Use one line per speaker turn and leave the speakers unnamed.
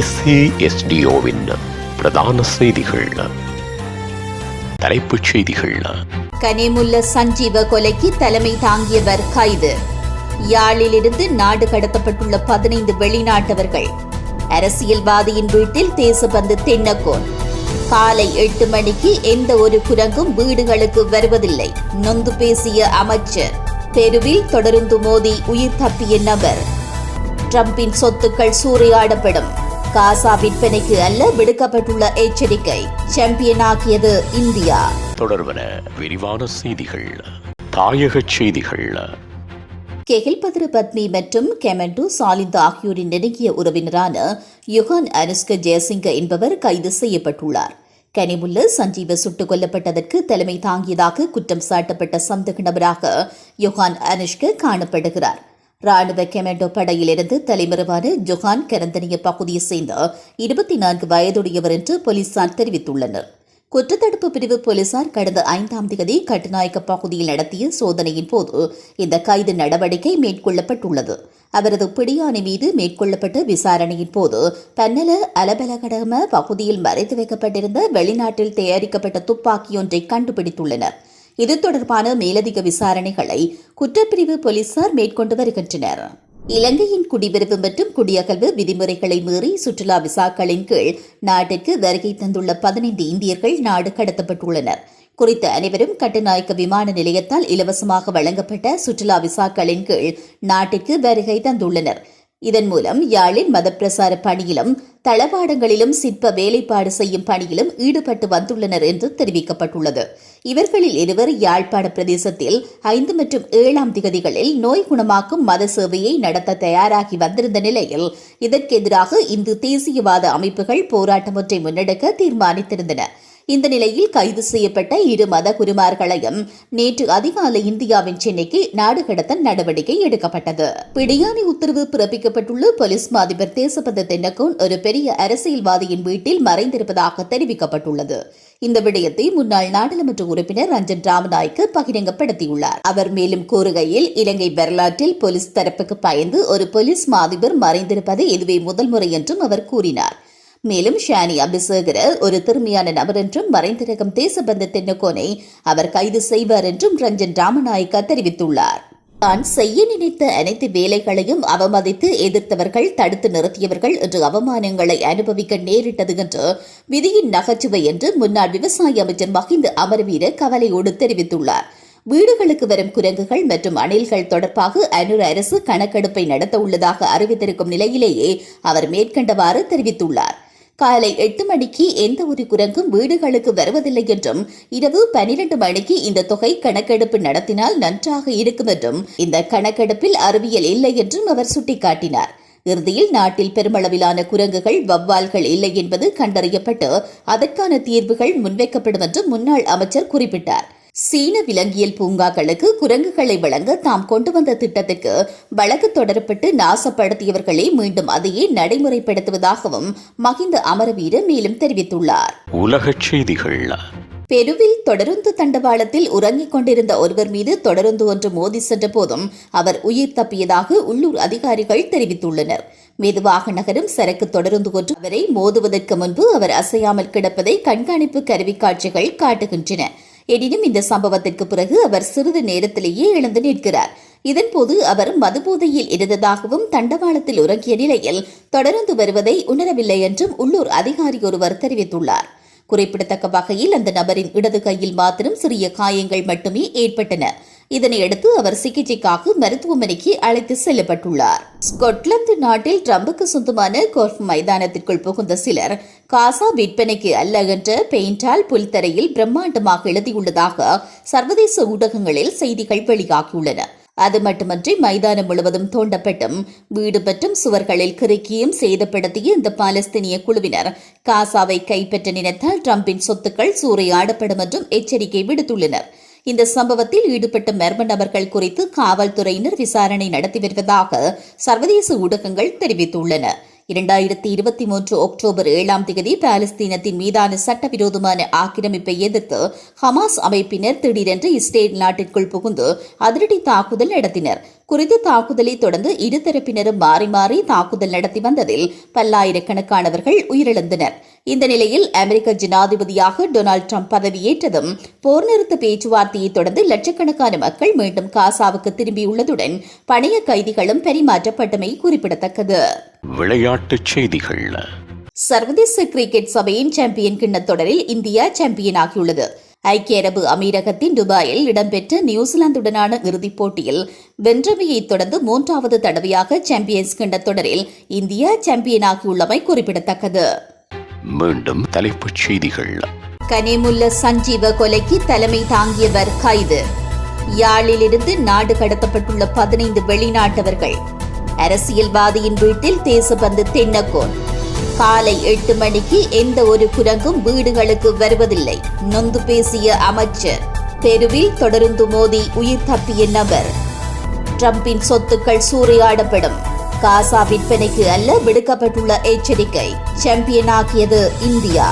SASDOவின் பிரதான செய்திகள். தலைப்புச் செய்திகள்.
கனிமுல்ல சஞ்சீவ கொலைக்கு தலைமை தாங்கியவர் கைது. யாழிலிருந்து நாடு கடத்தப்பட்டுள்ள 15 வெளிநாட்டவர்கள். அரசியல்வாதியின் வீட்டில் தேசபந்து தென்னக்கோன். காலை 8 மணிக்கு எந்த ஒரு குரங்கும் வீடுகளுக்கு வருவதில்லை. நொந்து பேசிய அமைச்சர். தெருவில் தொடர்ந்து மோதி உயிர் தப்பிய நபர். டிரம்பின் சொத்துக்கள் சூறையாடப்படும். காசா விற்பனைக்கு அல்ல விடுக்கப்பட்டுள்ள எச்சரிக்கை. சாம்பியனாக்கியது இந்தியா.
தொடர்வன விரிவான செய்திகள். தாயக செய்திகள்.
கெகில்பத்ர பத்மி மற்றும் கெமண்டு சாலிந்த் ஆகியோரின் நெருங்கிய உறவினரான யுகான் அனுஷ்க ஜெயசிங்க என்பவர் கைது செய்யப்பட்டுள்ளார். கனிமுல்ல சஞ்சீவ சுட்டுக் கொல்லப்பட்டதற்கு தலைமை தாங்கியதாக குற்றம் சாட்டப்பட்ட சந்தேக நபராக யுகான் அனுஷ்க காணப்படுகிறார். ராணுவ கெமண்டோ படையிலிருந்து தலைமறைவான ஜொஹான் கரந்தனிய பகுதியைச் சேர்ந்த 24 வயதுடையவர் என்று போலீசார் தெரிவித்துள்ளனர். குற்றத்தடுப்பு பிரிவு போலீசார் கடந்த 5ஆம் தேதி கட்டுநாயக்க பகுதியில் நடத்திய சோதனையின் போது இந்த கைது நடவடிக்கை மேற்கொள்ளப்பட்டுள்ளது. அவரது பிடியாணை மீது மேற்கொள்ளப்பட்ட விசாரணையின் போது பன்னல அலபலகடம பகுதியில் மறைத்து வைக்கப்பட்டிருந்த வெளிநாட்டில் தயாரிக்கப்பட்ட துப்பாக்கியொன்றை கண்டுபிடித்துள்ளனர். இது தொடர்பான மேலதிக விசாரணைகளை குற்றப்பிரிவு போலீசார் மேற்கொண்டு வருகின்றனர். இலங்கையின் குடிவரவு மற்றும் குடியகல்வு விதிமுறைகளை மீறி சுற்றுலா விசாக்களின் கீழ் நாட்டிற்கு வருகை தந்துள்ள 15 இந்தியர்கள் நாடு கடத்தப்பட்டுள்ளனர். குறித்த அனைவரும் கட்டுநாயக்க விமான நிலையத்தால் இலவசமாக வழங்கப்பட்ட சுற்றுலா விசாக்களின் கீழ் நாட்டிற்கு வருகை தந்துள்ளனர். இதன் மூலம் யாழின் மதப்பிரசார பணியிலும் தளவாடங்களிலும் சிற்ப வேலைப்பாடு செய்யும் பணியிலும் ஈடுபட்டு வந்துள்ளனர் என்று தெரிவிக்கப்பட்டுள்ளது. இவர்களில் இருவர் யாழ்ப்பாண பிரதேசத்தில் 5 மற்றும் 7ஆம் திகதிகளில் நோய் குணமாக்கும் மத சேவையை நடத்த தயாராகி வந்திருந்த நிலையில் இதற்கு எதிராக இந்து தேசியவாத அமைப்புகள் போராட்டம் ஒன்றை முன்னெடுக்க தீர்மானித்திருந்தன. இந்த நிலையில் கைது செய்யப்பட்ட 2 மத குருமார்களையும் நேற்று அதிகாலை இந்தியாவின் சென்னைக்கு நாடு கடத்த நடவடிக்கை எடுக்கப்பட்டது. பிடியாணை உத்தரவு பிறப்பிக்கப்பட்டுள்ள போலீஸ் அதிபர் தேசபந்து தென்னக்கோன் ஒரு பெரிய அரசியல்வாதியின் வீட்டில் மறைந்திருப்பதாக தெரிவிக்கப்பட்டுள்ளது. இந்த விடயத்தை முன்னாள் நாடாளுமன்ற உறுப்பினர் ரஞ்சன் ராமநாயக்கு பகிரங்கப்படுத்தியுள்ளார். அவர் மேலும் கூறுகையில், இலங்கை வரலாற்றில் போலீஸ் தரப்புக்கு பயந்து ஒரு போலீஸ் அதிபர் மறைந்திருப்பது இதுவே முதல் முறை என்றும் அவர் கூறினார். மேலும் ஷானி அபிசேகர ஒரு திறமையான நபர் என்றும் மறைந்திருக்கும் தேசபந்து தென்னக்கோனை அவர் கைது செய்வார் என்றும் ரஞ்சன் ராமநாயக்க தெரிவித்துள்ளார். தான் செய்ய நினைத்த அனைத்து வேலைகளையும் அவமதித்து எதிர்த்தவர்கள், தடுத்து நிறுத்தியவர்கள் என்று அவமானங்களை அனுபவிக்க நேரிட்டது என்று விதியின் நகைச்சுவை என்று முன்னாள் விவசாய அமைச்சர் மஹிந்த அமரவீர கவலையோடு தெரிவித்துள்ளார். வீடுகளுக்கு வரும் குரங்குகள் மற்றும் அணில்கள் தொடர்பாக அனுர அரசு கணக்கெடுப்பை நடத்த உள்ளதாக அறிவித்திருக்கும் நிலையிலேயே அவர் மேற்கண்டவாறு தெரிவித்துள்ளார். காலை 8 மணிக்கு எந்த ஒரு குரங்கும் வீடுகளுக்கு வருவதில்லை என்றும், இரவு 12 மணிக்கு இந்த தொகை கணக்கெடுப்பு நடத்தினால் நன்றாக இருக்கும் என்றும், இந்த கணக்கெடுப்பில் அறிவியல் இல்லை என்றும் அவர் சுட்டிக்காட்டினார். இறுதியில் நாட்டில் பெருமளவிலான குரங்குகள், வவ்வால்கள் இல்லை என்பது கண்டறியப்பட்டு அதற்கான தீர்வுகள் முன்வைக்கப்படும் என்று முன்னாள் அமைச்சர் குறிப்பிட்டார். சீன விலங்கியல் பூங்காக்களுக்கு குரங்குகளை வழங்க தாம் கொண்டு வந்த திட்டத்துக்கு வழக்கு தொடரப்பட்டு நாசப்படுத்தியவர்களே மீண்டும் அதையே நடைமுறைப்படுத்துவதாகவும் மஹிந்த அமரவீர மேலும் தெரிவித்துள்ளார்.
உலகச் செய்திகள்.
பெருவில் தொடருந்து தண்டவாளத்தில் உறங்கிக் கொண்டிருந்த ஒருவர் மீது தொடருந்து ஒன்று மோதி சென்ற போதும் அவர் உயிர் தப்பியதாக உள்ளூர் அதிகாரிகள் தெரிவித்துள்ளனர். மெதுவாக நகரும் சரக்கு தொடருந்து ஒன்று அவரை மோதுவதற்கு முன்பு அவர் அசையாமல் கிடப்பதை கண்காணிப்பு கருவி காட்சிகள் காட்டுகின்றன. எனினும் இந்த சம்பவத்திற்கு பிறகு அவர் சிறிது நேரத்திலேயே எழுந்து நிற்கிறார். இதன்போது அவர் மதுபோதையில் இருந்ததாகவும் தண்டவாளத்தில் உறங்கிய நிலையில் தொடர்ந்து வருவதை உணரவில்லை என்றும் உள்ளூர் அதிகாரி ஒருவர் தெரிவித்துள்ளார். குறிப்பிடத்தக்க வகையில் அந்த நபரின் இடது கையில் மாத்திரம் சிறிய காயங்கள் மட்டுமே ஏற்பட்டன. இதனையடுத்து அவர் சிகிச்சைக்காக மருத்துவமனைக்கு அழைத்து செல்லப்பட்டுள்ளார். ஸ்கொட்லாந்து நாட்டில் ட்ரம்புக்கு சொந்தமான கோல்ஃப் மைதானத்திற்குள் புகுந்த சிலர் காசா விற்பனைக்கு அல்ல என்ற பெயிண்டால் புல்தரையில் பிரம்மாண்டமாக எழுதியுள்ளதாக சர்வதேச ஊடகங்களில் செய்திகள் வெளியாகியுள்ளன. அது மட்டுமன்றி மைதானம் முழுவதும் தோண்டப்பட்டும் வீடு மற்றும் சுவர்களில் கிறுக்கியும் சேதப்படுத்திய இந்த பாலஸ்தீனிய குழுவினர் காசாவை கைப்பற்ற நினைத்தால் ட்ரம்பின் சொத்துக்கள் சூறையாடப்படும் என்றும் எச்சரிக்கை விடுத்துள்ளனர். இந்த சம்பவத்தில் ஈடுபட்ட மர்ம நபர்கள் குறித்து காவல்துறையினர் விசாரணை நடத்தி வருவதாக சர்வதேச ஊடகங்கள் தெரிவித்துள்ளன. 2023 அக்டோபர் 7ஆம் தேதி பாலஸ்தீனத்தின் மீதான சட்டவிரோதமான ஆக்கிரமிப்பை எதிர்த்து ஹமாஸ் அமைப்பினர் திடீரென்று இஸ்ரேல் நாட்டிற்குள் புகுந்து அதிரடி தாக்குதல் நடத்தினர். குறித்த தாக்குதலை தொடர்ந்து இருதரப்பினரும் மாறி மாறி தாக்குதல் நடத்தி வந்ததில் பல்லாயிரக்கணக்கானவர்கள் உயிரிழந்தனர். இந்த நிலையில் அமெரிக்க ஜனாதிபதியாக டொனால்டு டிரம்ப் பதவியேற்றதும் போர் நிறுத்த பேச்சுவார்த்தையை தொடர்ந்து லட்சக்கணக்கான மக்கள் மீண்டும் காசாவுக்கு திரும்பியுள்ளதுடன் பணைய கைதிகளும் பரிமாற்றப்பட்டமை குறிப்பிடத்தக்கது.
விளையாட்டுச் செய்திகள்.
சர்வதேச கிரிக்கெட் சபையின் சாம்பியன் கிண்ணத் தொடரில் இந்தியா சாம்பியனாகியுள்ளது. ஐக்கிய அரபு அமீரகத்தின் துபாயில் இடம்பெற்ற நியூசிலாந்துடனான இறுதிப் போட்டியில் வென்றமையைத் தொடர்ந்து 3வது தடவையாக சாம்பியன்ஸ் கிண்ணத் தொடரில் இந்தியா சாம்பியனாகியுள்ளமை குறிப்பிடத்தக்கது.
மீண்டும் தலைப்புச் செய்திகள்.
கனிமுல்ல சஞ்சீவ கொலைக்கு தலைமை தாங்கியவர் கைது. யாழிலிருந்து நாடு கடத்தப்பட்டுள்ள 15 வெளிநாட்டவர்கள். அரசியல்வாதியின் வீட்டில் தேசபந்து தென்னக்கோன். காலை 8 மணிக்கு எந்த ஒரு குரங்கும் வீடுகளுக்கு வருவதில்லை. நொந்து பேசிய அமைச்சர். தெருவில் தொடர்ந்து மோதி உயிர் தப்பிய நபர். டிரம்பின் சொத்துக்கள் சூறையாடப்படும். காசா விற்பனைக்கு அல்ல விடுக்கப்பட்டுள்ள எச்சரிக்கை. சாம்பியனாகியது இந்தியா.